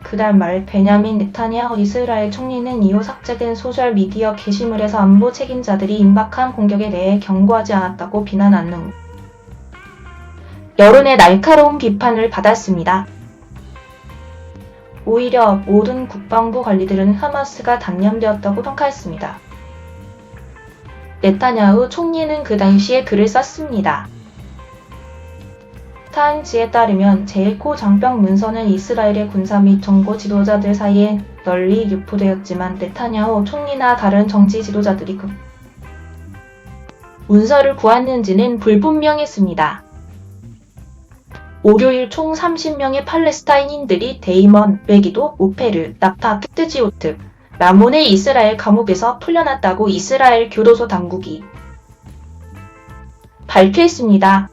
그달 말 베냐민 네타냐후 이스라엘 총리는 이후 삭제된 소셜미디어 게시물에서 안보 책임자들이 임박한 공격에 대해 경고하지 않았다고 비난한 후 여론의 날카로운 비판을 받았습니다. 오히려 모든 국방부 관리들은 하마스가 단념되었다고 평가했습니다. 네타냐후 총리는 그 당시에 글을 썼습니다. 타임지에 따르면 제일코 장병 문서는 이스라엘의 군사 및 정보 지도자들 사이에 널리 유포되었지만 네타냐후 총리나 다른 정치 지도자들이 그 문서를 구했는지는 불분명했습니다. 월요일 총 30명의 팔레스타인인들이 데이먼, 메기도, 오페르, 나파, 트지오트, 라몬의 이스라엘 감옥에서 풀려났다고 이스라엘 교도소 당국이 발표했습니다.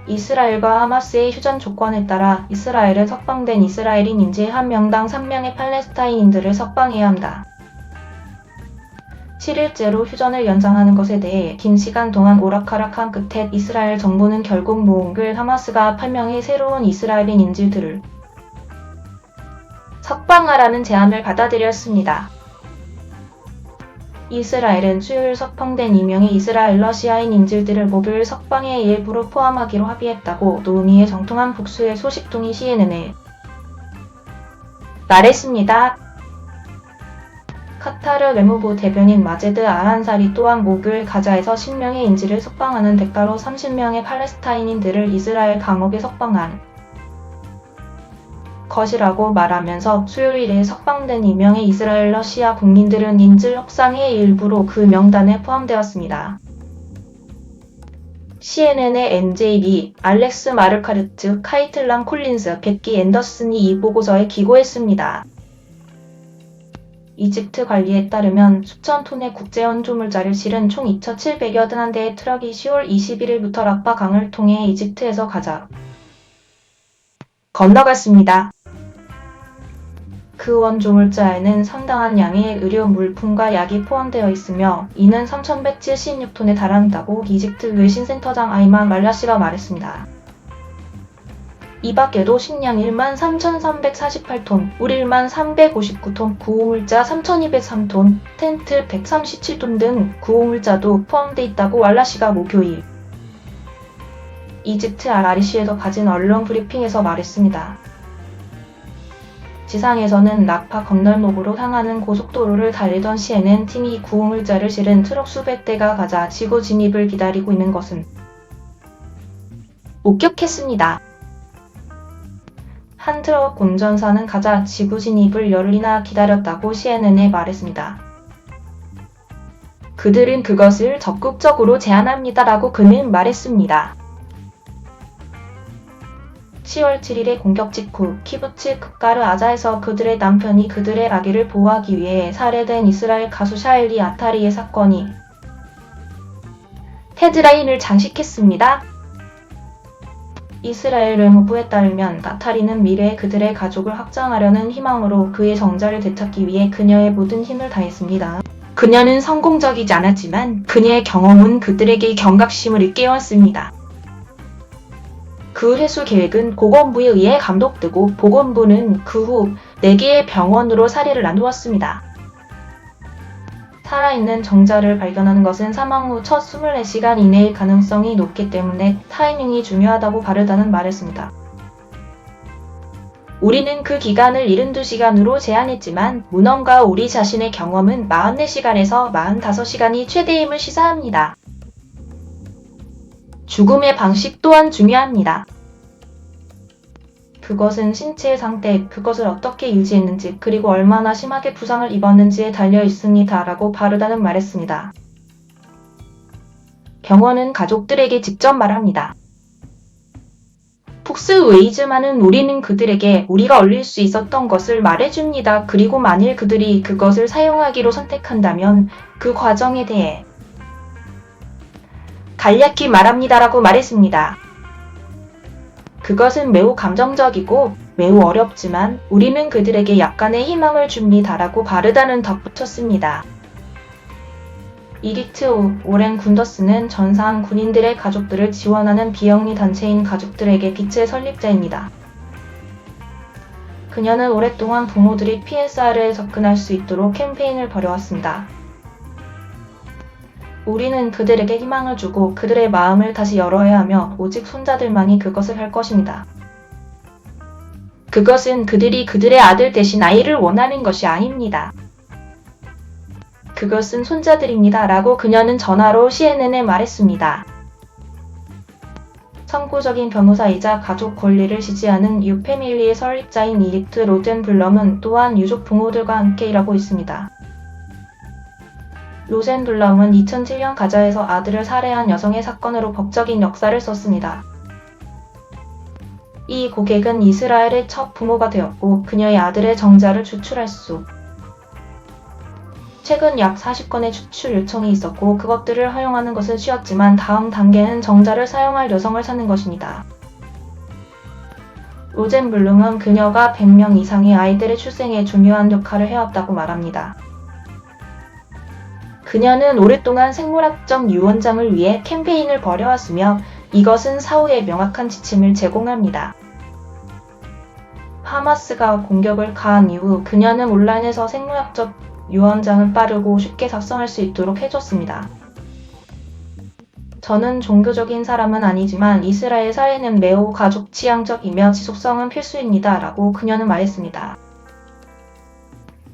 이스라엘과 하마스의 휴전 조건에 따라 이스라엘은 석방된 이스라엘인 인질 1명당 3명의 팔레스타인인들을 석방해야 한다. 7일째로 휴전을 연장하는 것에 대해 긴 시간 동안 오락가락한 끝에 이스라엘 정부는 결국 모은글 하마스가 8명의 새로운 이스라엘인 인질들을 석방하라는 제안을 받아들였습니다. 이스라엘은 수요일 석방된 2명의 이스라엘 러시아인 인질들을 목요일 석방의 일부로 포함하기로 합의했다고 노미의 정통한 복수의 소식통이 CNN에 말했습니다. 카타르 외무부 대변인 마제드 알한사리 또한 목요일 가자에서 10명의 인질을 석방하는 대가로 30명의 팔레스타인인들을 이스라엘 감옥에 석방한 것이라고 말하면서 수요일에 석방된 2명의 이스라엘 러시아 국민들은 인질 협상의 일부로 그 명단에 포함되었습니다. CNN의 NJB, 알렉스 마르카르트, 카이틀란 콜린스, 베키 앤더슨이 이 보고서에 기고했습니다. 이집트 관리에 따르면 수천 톤의 국제 원조물자를 실은 총 2,781대의 트럭이 10월 21일부터 라파 강을 통해 이집트에서 가자 건너갔습니다. 그 원조물자에는 상당한 양의 의료 물품과 약이 포함되어 있으며 이는 3,176톤에 달한다고 이집트 외신센터장 아이만 말라시가 말했습니다. 이 밖에도 식량 13,348톤, 물 1359톤, 구호물자 3,203톤, 텐트 137톤 등 구호물자도 포함돼 있다고 왈라시가 목요일 이집트 알아리시에서 가진 언론 브리핑에서 말했습니다. 지상에서는 라파 건널목으로 향하는 고속도로를 달리던 CNN 팀이 구호물자를 실은 트럭 수백 대가 가자 지구 진입을 기다리고 있는 것은 목격했습니다. 한 트럭 운전사는 가자 지구 진입을 열흘이나 기다렸다고 CNN에 말했습니다. 그들은 그것을 적극적으로 제안합니다라고 그는 말했습니다. 10월 7일의 공격 직후 키부츠 크가르 아자에서 그들의 남편이 그들의 아기를 보호하기 위해 살해된 이스라엘 가수 샤일리 아타리의 사건이 헤드라인을 장식했습니다. 이스라엘 외무부에 따르면 아타리는 미래에 그들의 가족을 확장하려는 희망으로 그의 정자를 되찾기 위해 그녀의 모든 힘을 다했습니다. 그녀는 성공적이지 않았지만 그녀의 경험은 그들에게 경각심을 일깨웠습니다. 그 회수 계획은 보건부에 의해 감독되고 보건부는 그 후 4개의 병원으로 사례를 나누었습니다. 살아있는 정자를 발견하는 것은 사망 후 첫 24시간 이내일 가능성이 높기 때문에 타이밍이 중요하다고 바르다는 말했습니다. 우리는 그 기간을 72시간으로 제한했지만 문헌과 우리 자신의 경험은 44시간에서 45시간이 최대임을 시사합니다. 죽음의 방식 또한 중요합니다. 그것은 신체의 상태, 그것을 어떻게 유지했는지, 그리고 얼마나 심하게 부상을 입었는지에 달려 있습니다. 라고 바르다는 말했습니다. 병원은 가족들에게 직접 말합니다. 푹스 웨이즈만은 우리는 그들에게 우리가 올릴 수 있었던 것을 말해줍니다. 그리고 만일 그들이 그것을 사용하기로 선택한다면 그 과정에 대해 간략히 말합니다라고 말했습니다. 그것은 매우 감정적이고 매우 어렵지만 우리는 그들에게 약간의 희망을 줍니다라고 바르다는 덧붙였습니다. 이리트 오렌 군더스는 전사한 군인들의 가족들을 지원하는 비영리 단체인 가족들에게 빛의 설립자입니다. 그녀는 오랫동안 부모들이 PSR에 접근할 수 있도록 캠페인을 벌여왔습니다. 우리는 그들에게 희망을 주고 그들의 마음을 다시 열어야 하며 오직 손자들만이 그것을 할 것입니다. 그것은 그들이 그들의 아들 대신 아이를 원하는 것이 아닙니다. 그것은 손자들입니다. 라고 그녀는 전화로 CNN에 말했습니다. 선구적인 변호사이자 가족 권리를 지지하는 유패밀리의 설립자인 이리트 로젠블럼은 또한 유족 부모들과 함께 일하고 있습니다. 로젠블럼은 2007년 가자에서 아들을 살해한 여성의 사건으로 법적인 역사를 썼습니다. 이 고객은 이스라엘의 첫 부모가 되었고 그녀의 아들의 정자를 추출할 수 최근 약 40건의 추출 요청이 있었고 그것들을 허용하는 것은 쉬웠지만 다음 단계는 정자를 사용할 여성을 찾는 것입니다. 로젠블룸은 그녀가 100명 이상의 아이들의 출생에 중요한 역할을 해왔다고 말합니다. 그녀는 오랫동안 생물학적 유언장을 위해 캠페인을 벌여왔으며 이것은 사후에 명확한 지침을 제공합니다. 하마스가 공격을 가한 이후 그녀는 온라인에서 생물학적 유언장을 빠르고 쉽게 작성할 수 있도록 해줬습니다. 저는 종교적인 사람은 아니지만 이스라엘 사회는 매우 가족 지향적이며 지속성은 필수입니다. 라고 그녀는 말했습니다.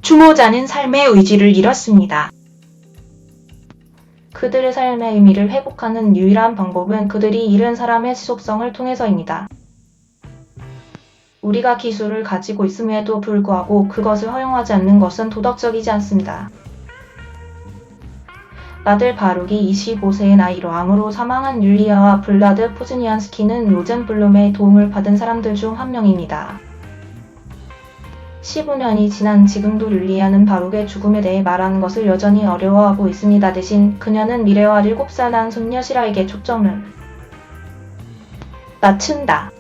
추모자는 삶의 의지를 잃었습니다. 그들의 삶의 의미를 회복하는 유일한 방법은 그들이 잃은 사람의 지속성을 통해서입니다. 우리가 기술을 가지고 있음에도 불구하고 그것을 허용하지 않는 것은 도덕적이지 않습니다. 아들 바룩이 25세의 나이로 암으로 사망한 율리아와 블라드 포즈니안스키는 로젠블룸의 도움을 받은 사람들 중 한 명입니다. 15년이 지난 지금도 율리아는 바룩의 죽음에 대해 말하는 것을 여전히 어려워하고 있습니다. 대신 그녀는 미래와 7살 난 손녀 시라에게 초점을 맞춘다.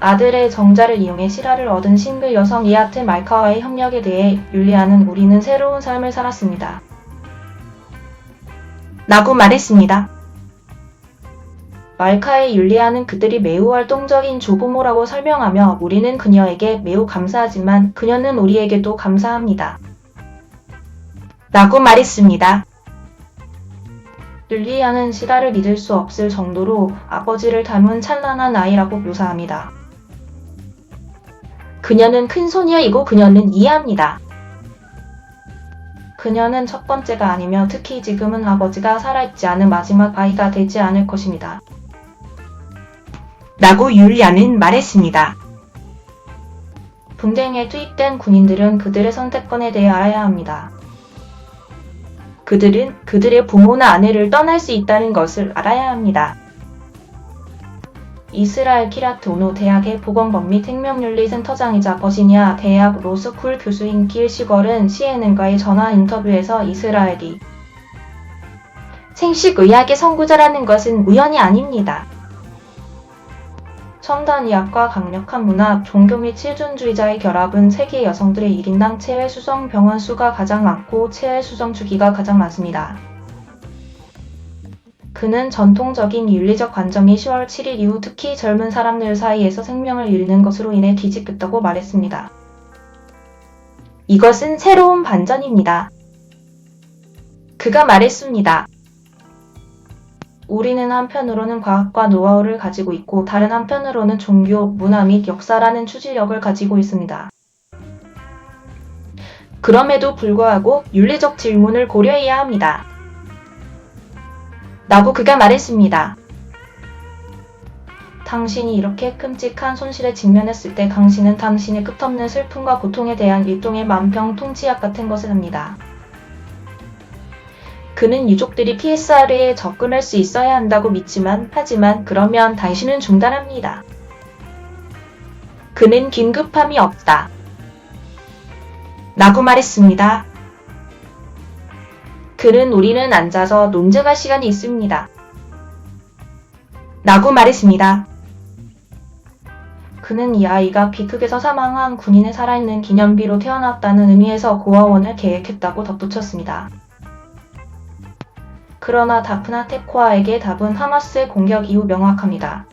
아들의 정자를 이용해 시라를 얻은 싱글 여성 이아트 말카와의 협력에 대해 율리아는 우리는 새로운 삶을 살았습니다. 라고 말했습니다. 말카의 율리아는 그들이 매우 활동적인 조부모라고 설명하며 우리는 그녀에게 매우 감사하지만 그녀는 우리에게도 감사합니다. 라고 말했습니다. 율리아는 시라를 믿을 수 없을 정도로 아버지를 닮은 찬란한 아이라고 묘사합니다. 그녀는 큰소녀이고 그녀는 이해합니다. 그녀는 첫 번째가 아니며 특히 지금은 아버지가 살아있지 않은 마지막 아이가 되지 않을 것입니다. 라고 율리아는 말했습니다. 분쟁에 투입된 군인들은 그들의 선택권에 대해 알아야 합니다. 그들은 그들의 부모나 아내를 떠날 수 있다는 것을 알아야 합니다. 이스라엘 키랴트 오노 대학의 보건법 및 생명윤리 센터장이자 버지니아 대학 로스쿨 교수인 길 시걸은 CNN과의 전화 인터뷰에서 이스라엘이 생식의학의 선구자라는 것은 우연이 아닙니다. 첨단의학과 강력한 문화, 종교 및 실존주의자의 결합은 세계 여성들의 1인당 체외 수정 병원 수가 가장 많고 체외 수정 주기가 가장 많습니다. 그는 전통적인 윤리적 관점이 10월 7일 이후 특히 젊은 사람들 사이에서 생명을 잃는 것으로 인해 뒤집혔다고 말했습니다. 이것은 새로운 반전입니다. 그가 말했습니다. 우리는 한편으로는 과학과 노하우를 가지고 있고 다른 한편으로는 종교, 문화 및 역사라는 추진력을 가지고 있습니다. 그럼에도 불구하고 윤리적 질문을 고려해야 합니다. 라고 그가 말했습니다. 당신이 이렇게 끔찍한 손실에 직면했을 때 당신은 당신의 끝없는 슬픔과 고통에 대한 일종의 만병통치약 같은 것을 합니다. 그는 유족들이 PSR에 접근할 수 있어야 한다고 믿지만 하지만 그러면 당신은 중단합니다. 그는 긴급함이 없다. 라고 말했습니다. 그는 우리는 앉아서 논쟁할 시간이 있습니다. 라고 말했습니다. 그는 이 아이가 비극에서 사망한 군인의 살아있는 기념비로 태어났다는 의미에서 고아원을 계획했다고 덧붙였습니다. 그러나 다프나 테코아에게 답은 하마스의 공격 이후 명확합니다.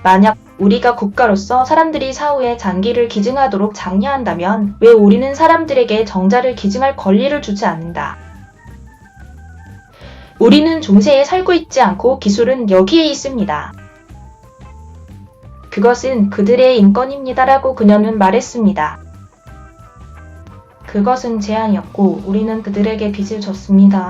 만약 우리가 국가로서 사람들이 사후에 장기를 기증하도록 장려한다면 왜 우리는 사람들에게 정자를 기증할 권리를 주지 않는다. 우리는 중세에 살고 있지 않고 기술은 여기에 있습니다. 그것은 그들의 인권입니다라고 그녀는 말했습니다. 그것은 제안이었고 우리는 그들에게 빚을 졌습니다.